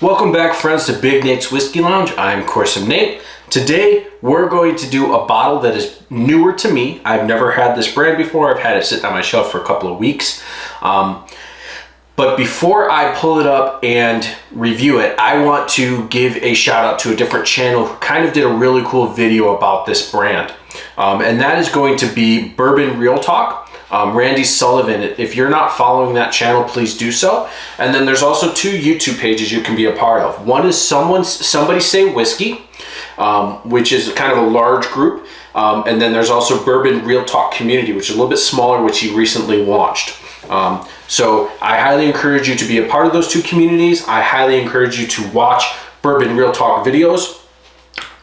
Welcome back, friends, to Big Nate's Whiskey Lounge. I'm Coursem Nate. Today, we're going to do a bottle that is newer to me. I've never had this brand before. I've had it sit on my shelf for a couple of weeks. But before I pull it up and review it, I want to give a shout out to a different channel who kind of did a really cool video about this brand. And that is going to be Bourbon Real Talk. Randy Sullivan. If you're not following that channel, please do so. And then there's also two YouTube pages you can be a part of. One is Somebody Say Whiskey, which is kind of a large group. And then there's also Bourbon Real Talk Community, which is a little bit smaller, which he recently launched. So I highly encourage you to be a part of those two communities. I highly encourage you to watch Bourbon Real Talk videos.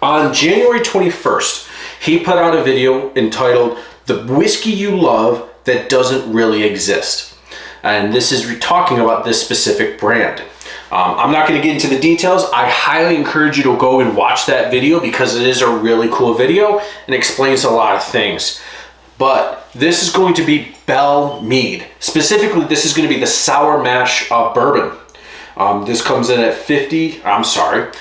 On January 21st, he put out a video entitled "The Whiskey You Love That Doesn't Really Exist." And this is talking about this specific brand. I'm not going to get into the details. I highly encourage you to go and watch that video because it is a really cool video and explains a lot of things. But this is going to be Belle Mead. Specifically, this is going to be the sour mash bourbon. This comes in at 45.2%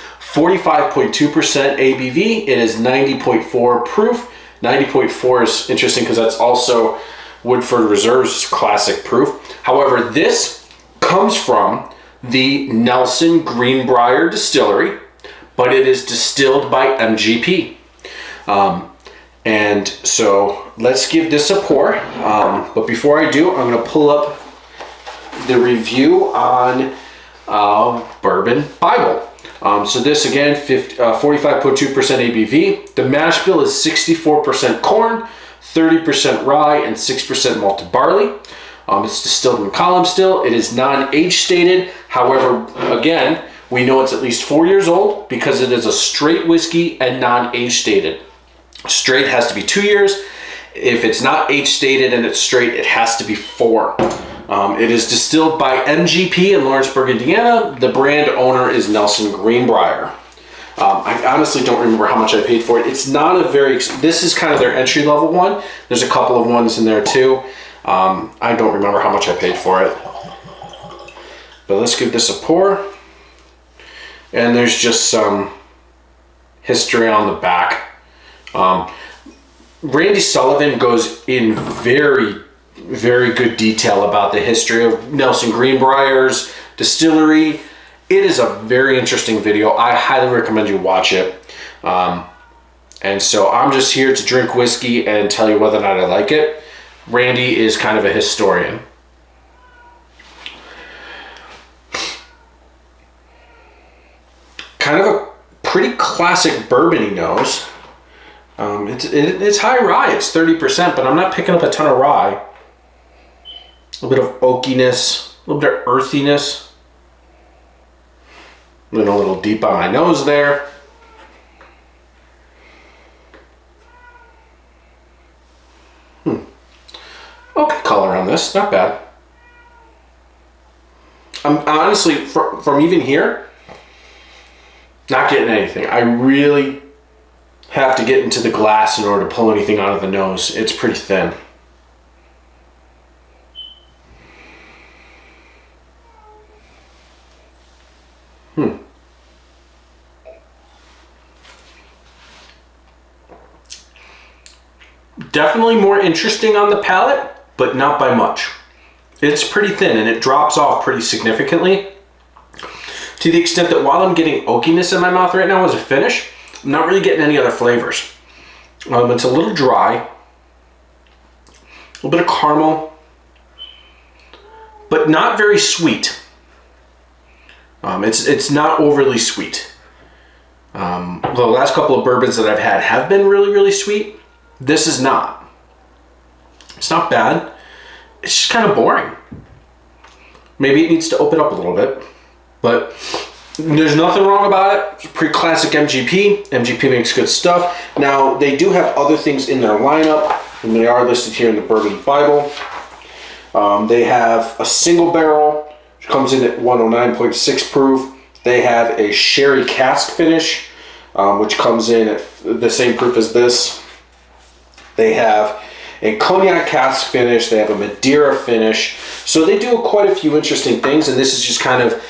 ABV. It is 90.4 proof. 90.4 is interesting because that's also Woodford Reserve's classic proof. However, this comes from the Nelson Greenbrier Distillery, but it is distilled by MGP. And so let's give this a pour. But before I do, I'm going to pull up the review on Bourbon Bible. So this again, 45.2% ABV. The mash bill is 64% corn, 30% rye, and 6% malted barley. It's distilled in column still. It is non-age stated. However, again, we know it's at least 4 years old because it is a straight whiskey and non-age stated. Straight has to be 2 years. If it's not age stated and it's straight, it has to be 4. It is distilled by MGP in Lawrenceburg, Indiana. The brand owner is Nelson Greenbrier. I honestly don't remember how much I paid for it. It's not a very, this is kind of their entry level one. There's a couple of ones in there too. I don't remember how much I paid for it. But let's give this a pour. And there's just some history on the back. Randy Sullivan goes in very good detail about the history of Nelson Greenbrier's distillery. It is a very interesting video. I highly recommend you watch it. And so I'm just here to drink whiskey and tell you whether or not I like it. Randy is kind of a historian. Kind of a pretty classic bourbon-y nose. It's high rye, it's 30%, but I'm not picking up a ton of rye. A little bit of oakiness, a little bit of earthiness. Went a little deep on my nose there. Okay color on this, not bad. I'm honestly, from even here, not getting anything. I really have to get into the glass in order to pull anything out of the nose. It's pretty thin. Definitely more interesting on the palate, but not by much. It's pretty thin and it drops off pretty significantly to the extent that while I'm getting oakiness in my mouth right now as a finish, I'm not really getting any other flavors. It's a little dry, a little bit of caramel, but not very sweet. It's not overly sweet. The last couple of bourbons that I've had have been really sweet. This is not. It's not bad. It's just kind of boring. Maybe it needs to open up a little bit, but there's nothing wrong about it. It's pretty classic MGP. MGP makes good stuff. Now, they do have other things in their lineup, and they are listed here in the Bourbon Bible. They have a single barrel, which comes in at 109.6 proof. They have a sherry cask finish, which comes in at the same proof as this. They have a cognac cask finish. They have a Madeira finish. So they do quite a few interesting things, and this is just kind of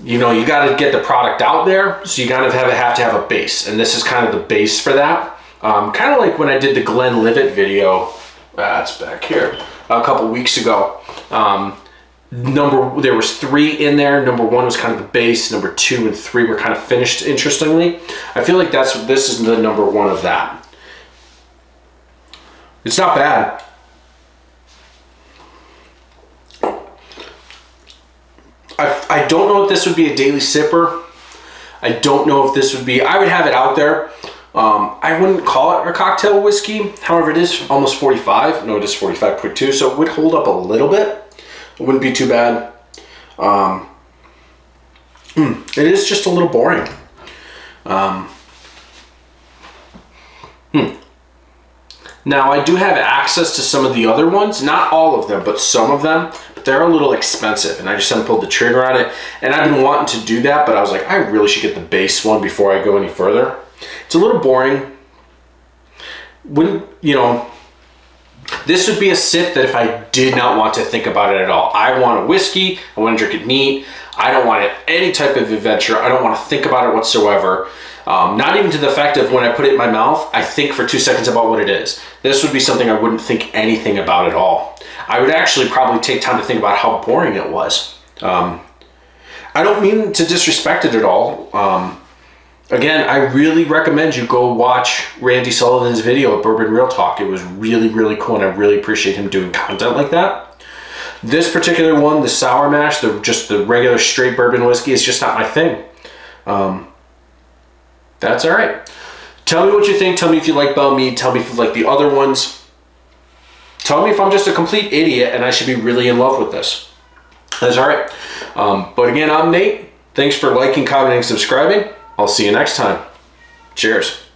you know, you got to get the product out there, so you kind of have to have a base, and this is kind of the base for that. Kind of like when I did the Glenlivet video, that's back here, a couple weeks ago. There was 3 in there. Number 1 was kind of the base. Number 2 and 3 were kind of finished. Interestingly, I feel like this is the number 1 of that. It's not bad. I don't know if this would be a daily sipper. I don't know if this would be. I would have it out there. I wouldn't call it a cocktail whiskey. However, it is almost 45. No, it is 45.2, so it would hold up a little bit. It wouldn't be too bad. It is just a little boring. Now, I do have access to some of the other ones. Not all of them, but some of them. But they're a little expensive, and I just haven't pulled the trigger on it. And I've been wanting to do that, but I was like, I really should get the base one before I go any further. It's a little boring. This would be a sip that if I did not want to think about it at all. I want a whiskey. I want to drink it neat. I don't want any type of adventure. I don't want to think about it whatsoever. Not even to the fact of when I put it in my mouth, I think for 2 seconds about what it is. This would be something I wouldn't think anything about at all. I would actually probably take time to think about how boring it was. I don't mean to disrespect it at all. Again, I really recommend you go watch Randy Sullivan's video at Bourbon Real Talk. It was really, really cool, and I really appreciate him doing content like that. This particular one, the sour mash, just the regular straight bourbon whiskey, is just not my thing. That's all right. Tell me what you think. Tell me if you like Belle Mead. Tell me if you like the other ones. Tell me if I'm just a complete idiot and I should be really in love with this. That's all right. But again, I'm Nate. Thanks for liking, commenting, subscribing. I'll see you next time. Cheers.